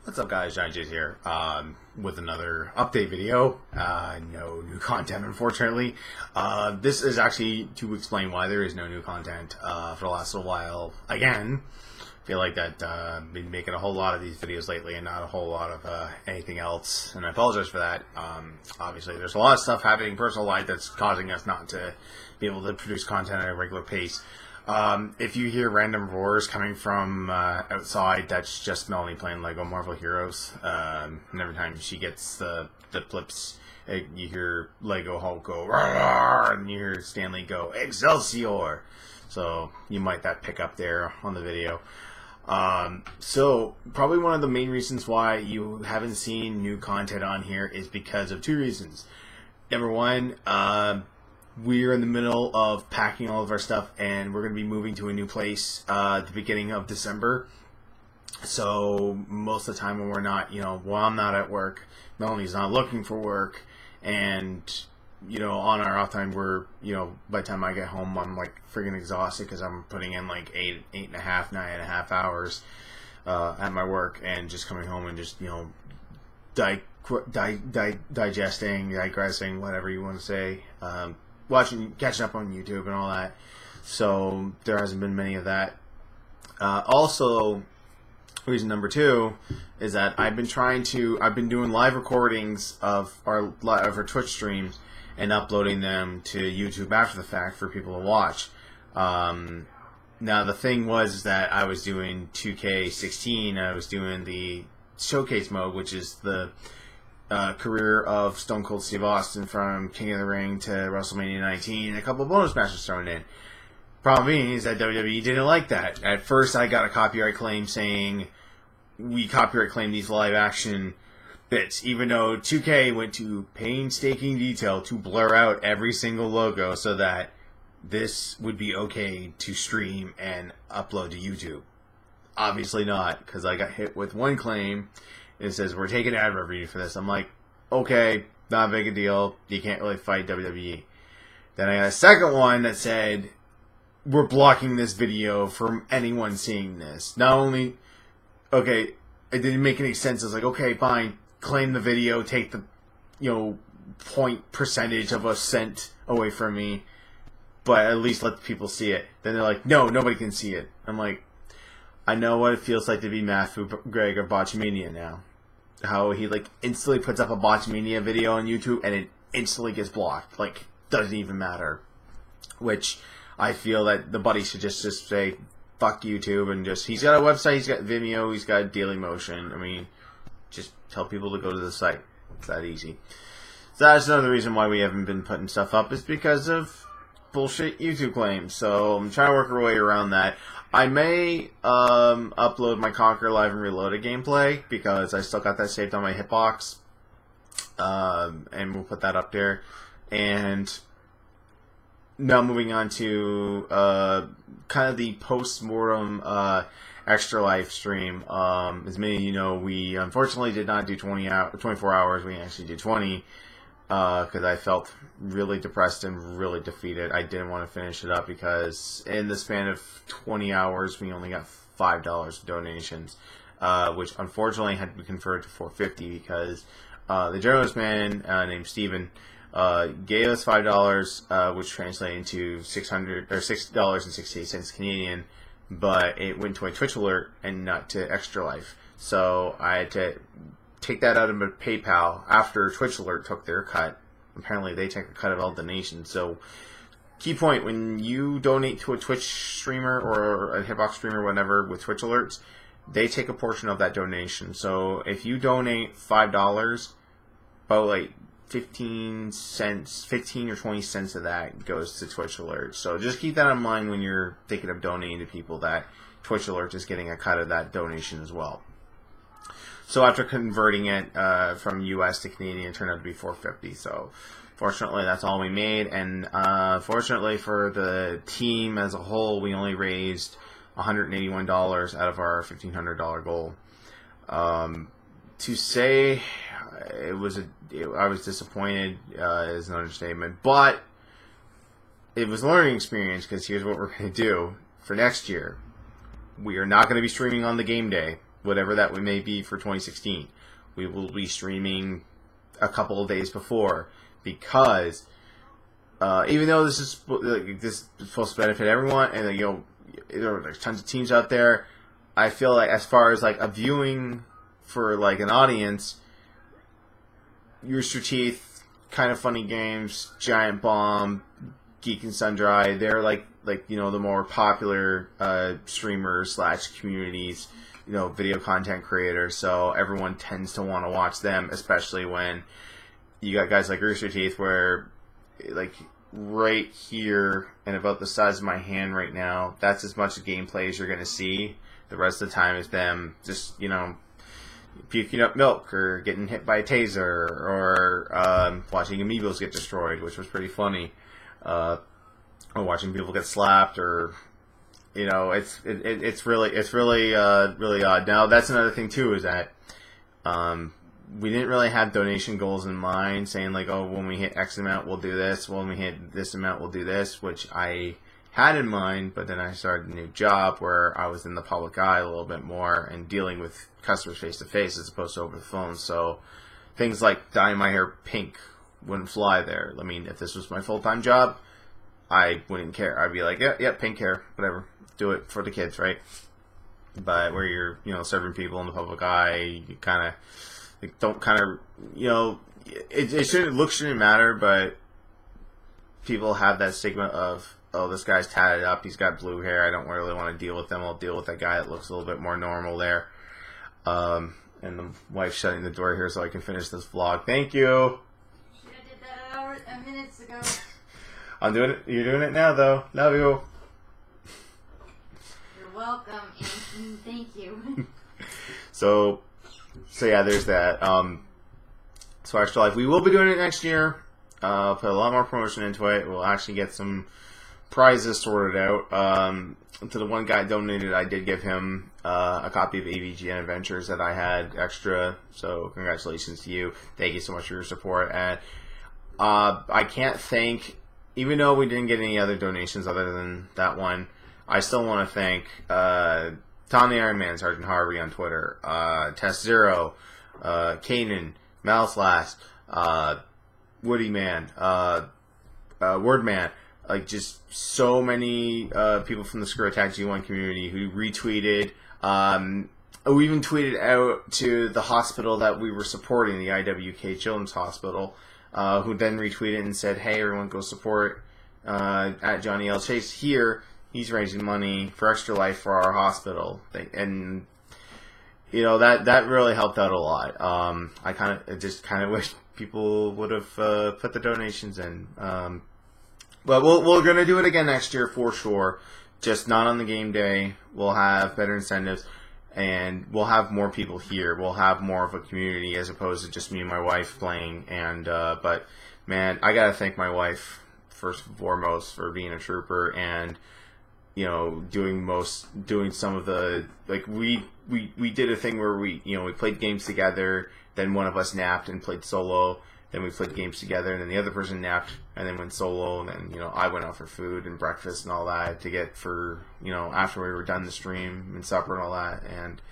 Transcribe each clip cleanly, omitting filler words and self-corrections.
What's up, guys? Giant J's here with another update video. No new content, unfortunately. This is actually to explain why there is no new content for the last little while. Again, I feel like that I've been making a whole lot of these videos lately and not a whole lot of anything else, and I apologize for that. Obviously, there's a lot of stuff happening in personal life that's causing us not to be able to produce content at a regular pace. If you hear random roars coming from outside, that's just Melanie playing Lego Marvel Heroes. And every time she gets the flips, you hear Lego Hulk go, "Rawr!" and you hear Stanley go, "Excelsior!" So you might pick up there on the video. So probably one of the main reasons why you haven't seen new content on here is because of two reasons. Number one, we're in the middle of packing all of our stuff, and we're going to be moving to a new place at the beginning of December. So most of the time when we're not, while I'm not at work, Melanie's not looking for work, and, on our off time, we're, by the time I get home, I'm like friggin' exhausted because I'm putting in like 9.5 hours at my work, and just coming home and just, digesting, digressing, whatever you want to say, catching up on YouTube and all that. So there hasn't been many of that. Also, reason number two is that I've been doing live recordings of our Twitch streams and uploading them to YouTube after the fact for people to watch. Now the thing was that I was doing 2K16. I was doing the showcase mode, which is the career of Stone Cold Steve Austin from King of the Ring to WrestleMania 19, and a couple bonus matches thrown in. Problem is that WWE didn't like that. At first, I got a copyright claim saying we copyright claim these live action bits, even though 2K went to painstaking detail to blur out every single logo so that this would be okay to stream and upload to YouTube. Obviously not, because I got hit with one claim. It says, "We're taking ad revenue for this." I'm like, okay, not a big a deal. You can't really fight WWE. Then I got a second one that said, "We're blocking this video from anyone seeing this." Not only, okay, it didn't make any sense. I was like, okay, fine, claim the video, take the, point percentage of a cent away from me, but at least let the people see it. Then they're like, no, nobody can see it. I'm like, I know what it feels like to be Matthew Gregg of Botchamania now. How he instantly puts up a Botchamania video on YouTube and it instantly gets blocked. Doesn't even matter. Which I feel that the buddy should just say fuck YouTube and he's got a website, he's got Vimeo, he's got Dailymotion. I mean, just tell people to go to the site. It's that easy. So that's another reason why we haven't been putting stuff up, is because of bullshit YouTube claims. So I'm trying to work our way around that. I may upload my Conquer Live and Reloaded gameplay because I still got that saved on my hitbox, and we'll put that up there. And now moving on to kind of the post-mortem Extra Life stream. As many of you know, we unfortunately did not do 24 hours. We actually did 20. Because I felt really depressed and really defeated. I didn't want to finish it up because in the span of 20 hours, we only got $5 donations, which unfortunately had to be converted to $4.50 because the journalist man named Steven gave us $5, which translated into $6.68 Canadian, but it went to a Twitch alert and not to Extra Life. So I had to take that out of my PayPal after Twitch Alert took their cut. Apparently they take a cut of all donations. So key point, when you donate to a Twitch streamer or a Hitbox streamer or whatever with Twitch Alerts, they take a portion of that donation. So if you donate $5, about 15 or 20 cents of that goes to Twitch Alerts. So just keep that in mind when you're thinking of donating to people, that Twitch Alert is getting a cut of that donation as well. So after converting it from US to Canadian, it turned out to be $4.50. So fortunately, that's all we made. And fortunately for the team as a whole, we only raised $181 out of our $1,500 goal. To say I was disappointed is an understatement. But it was a learning experience, because here's what we're going to do for next year. We are not going to be streaming on the game day. whatever that may be for 2016. We will be streaming a couple of days before, because even though this is supposed to benefit everyone, and there's tons of teams out there, I feel like as far as like a viewing for like an audience, Rooster Teeth, Kind of Funny Games, Giant Bomb, Geek and Sundry, they're like the more popular streamers / communities, video content creators. So everyone tends to want to watch them, especially when you got guys like Rooster Teeth, where like right here and about the size of my hand right now, that's as much gameplay as you're going to see. The rest of the time is them just puking up milk or getting hit by a taser or watching amiibos get destroyed, which was pretty funny. Or watching people get slapped, or it's really odd. Now that's another thing too, is that we didn't really have donation goals in mind, saying like, oh, when we hit X amount we'll do this, when we hit this amount we'll do this, which I had in mind, but then I started a new job where I was in the public eye a little bit more and dealing with customers face to face as opposed to over the phone. So things like dyeing my hair pink wouldn't fly there. I mean, if this was my full-time job, I wouldn't care. I'd be like, yeah, pink hair, whatever, do it for the kids, right? But where you're serving people in the public eye, you kind of don't it shouldn't matter, but people have that stigma of, oh, this guy's tatted up, he's got blue hair, I don't really want to deal with them, I'll deal with that guy that looks a little bit more normal there. And the wife's shutting the door here so I can finish this vlog. Thank you! Should have did that minutes ago. I'm doing it. You're doing it now, though. Love you. You're welcome, and thank you. So yeah, there's that. So Extra Life, we will be doing it next year. Put a lot more promotion into it. We'll actually get some prizes sorted out. To the one guy donated, I did give him a copy of AVGN Adventures that I had extra. So congratulations to you. Thank you so much for your support. And I can't thank, even though we didn't get any other donations other than that one, I still want to thank Tom the Iron Man, Sergeant Harvey on Twitter, Test Zero, Kanan, Malice Woody Man, Wordman, like just so many people from the Screwattack G1 community who retweeted. We even tweeted out to the hospital that we were supporting, the IWK Children's Hospital, who then retweeted and said, hey, everyone go support at Johnny L. Chase here. He's raising money for Extra Life for our hospital. And, that really helped out a lot. I just kind of wish people would have put the donations in. But we're going to do it again next year for sure. Just not on the game day. We'll have better incentives. And we'll have more people here. We'll have more of a community as opposed to just me and my wife playing. And but man, I gotta thank my wife first and foremost for being a trooper and doing some of the, like, we did a thing where we played games together. Then one of us napped and played solo. Then we played games together, and then the other person napped and then went solo. And then I went out for food and breakfast and all that to get for after we were done the stream and supper and all that. And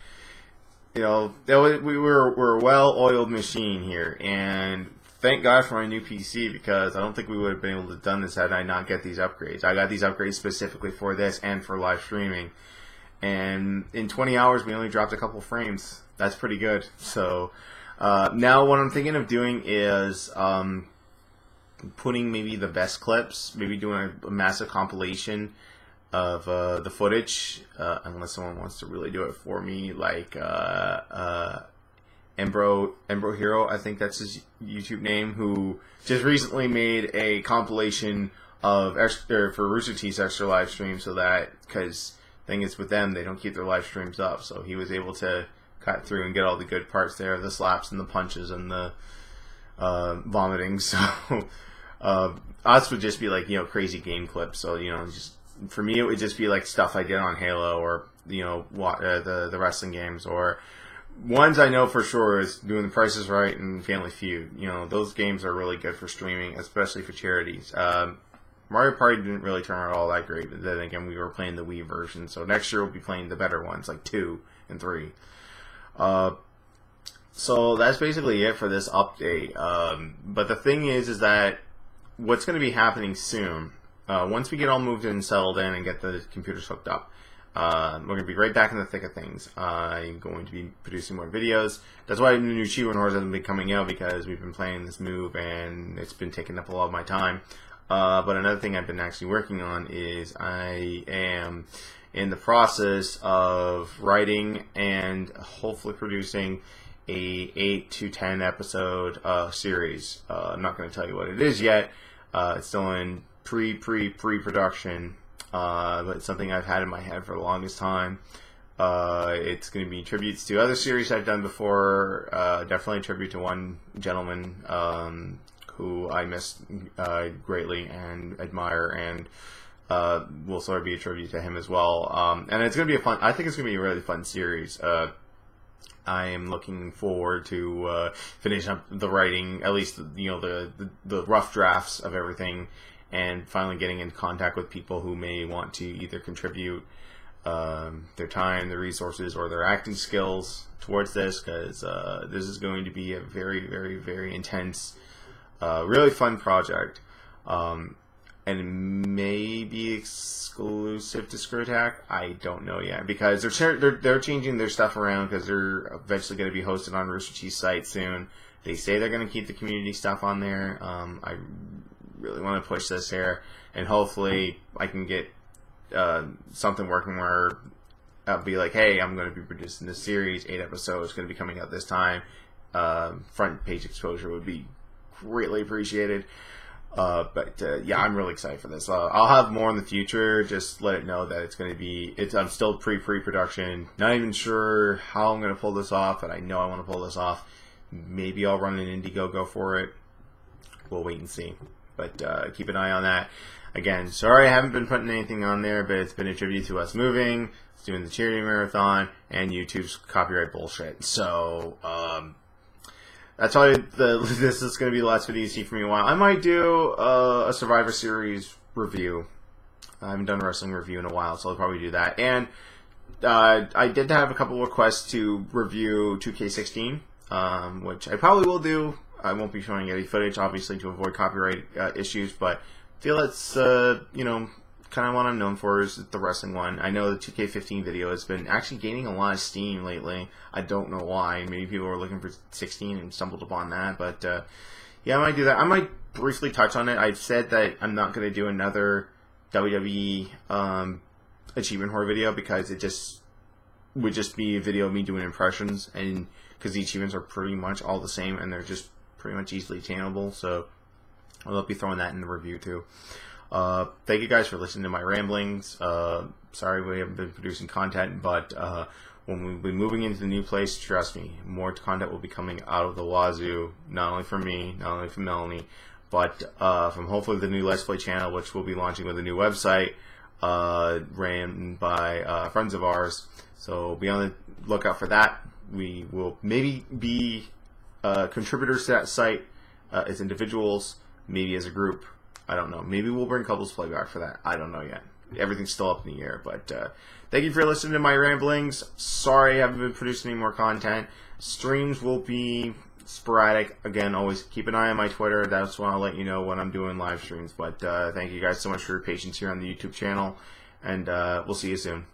we were a well-oiled machine here. And thank God for my new PC, because I don't think we would have been able to have done this had I not get these upgrades. I got these upgrades specifically for this and for live streaming. And in 20 hours, we only dropped a couple frames. That's pretty good. So now what I'm thinking of doing is putting maybe the best clips, maybe doing a massive compilation of the footage, unless someone wants to really do it for me, like Embro Hero, I think that's his YouTube name, who just recently made a compilation of for Rooster Teeth's extra live stream, so that, because the thing is with them, they don't keep their live streams up, so he was able to cut through and get all the good parts there, the slaps and the punches and the vomiting. So us would just be like crazy game clips. So just for me, it would just be like stuff I did on Halo or the wrestling games, or ones I know for sure is doing The Price is Right and Family Feud. Those games are really good for streaming, especially for charities. Mario Party didn't really turn out all that great, but then again, we were playing the Wii version, so next year we'll be playing the better ones, like 2 and 3. So that's basically it for this update. But the thing is that what's going to be happening soon, once we get all moved in and settled in and get the computers hooked up, we're going to be right back in the thick of things. I'm going to be producing more videos. That's why the new Achievement Horrors hasn't been coming out, because we've been playing this move and it's been taking up a lot of my time. But another thing I've been actually working on is I am in the process of writing and hopefully producing a 8 to 10 episode series. I'm not going to tell you what it is yet. It's still in pre-production, but it's something I've had in my head for the longest time. It's going to be tributes to other series I've done before. Definitely a tribute to one gentleman who I miss greatly and admire, and will sort of be a tribute to him as well. And it's going to be I think it's going to be a really fun series. I am looking forward to finishing up the writing, at least the rough drafts of everything, and finally getting in contact with people who may want to either contribute their time, their resources, or their acting skills towards this, because this is going to be a very, very, very intense, really fun project. And it may be exclusive to Screwattack. I don't know yet, because they're changing their stuff around, because they're eventually going to be hosted on Rooster Teeth's site soon. They say they're going to keep the community stuff on there. I really want to push this here, and hopefully I can get something working where I'll be like, hey, I'm going to be producing this series, 8 episodes, going to be coming out this time. Front page exposure would be greatly appreciated. But yeah, I'm really excited for this. I'll have more in the future. Just let it know that it's going to be. I'm still pre-production. Not even sure how I'm going to pull this off, but I know I want to pull this off. Maybe I'll run an Indiegogo for it. We'll wait and see. But keep an eye on that. Again, sorry I haven't been putting anything on there, but it's been a tribute to us moving, doing the charity marathon, and YouTube's copyright bullshit. So that's all. This is going to be the last video you see from me in a while. I might do a Survivor Series review. I haven't done a wrestling review in a while, so I'll probably do that. And I did have a couple requests to review 2K16, which I probably will do. I won't be showing any footage, obviously, to avoid copyright issues, but I feel it's, kind of what I'm known for is the wrestling one. I know the 2K15 video has been actually gaining a lot of steam lately. I don't know why. Maybe people were looking for 16 and stumbled upon that, but yeah, I might do that. I might briefly touch on it. I've said that I'm not going to do another WWE Achievement Horror video, because it would just be a video of me doing impressions, and because the achievements are pretty much all the same and they're just pretty much easily attainable, so I'll be throwing that in the review too. Thank you guys for listening to my ramblings. Sorry we haven't been producing content, but when we'll be moving into the new place, trust me, more content will be coming out of the wazoo, not only from me, not only from Melanie, but from hopefully the new Let's Play channel, which we'll be launching with a new website ran by friends of ours. So be on the lookout for that. We will maybe be contributors to that site as individuals, maybe as a group. I don't know. Maybe we'll bring Couples Play back for that. I don't know yet. Everything's still up in the air. But thank you for listening to my ramblings. Sorry I haven't been producing any more content. Streams will be sporadic. Again, always keep an eye on my Twitter. That's when I'll let you know when I'm doing live streams. But thank you guys so much for your patience here on the YouTube channel. And we'll see you soon.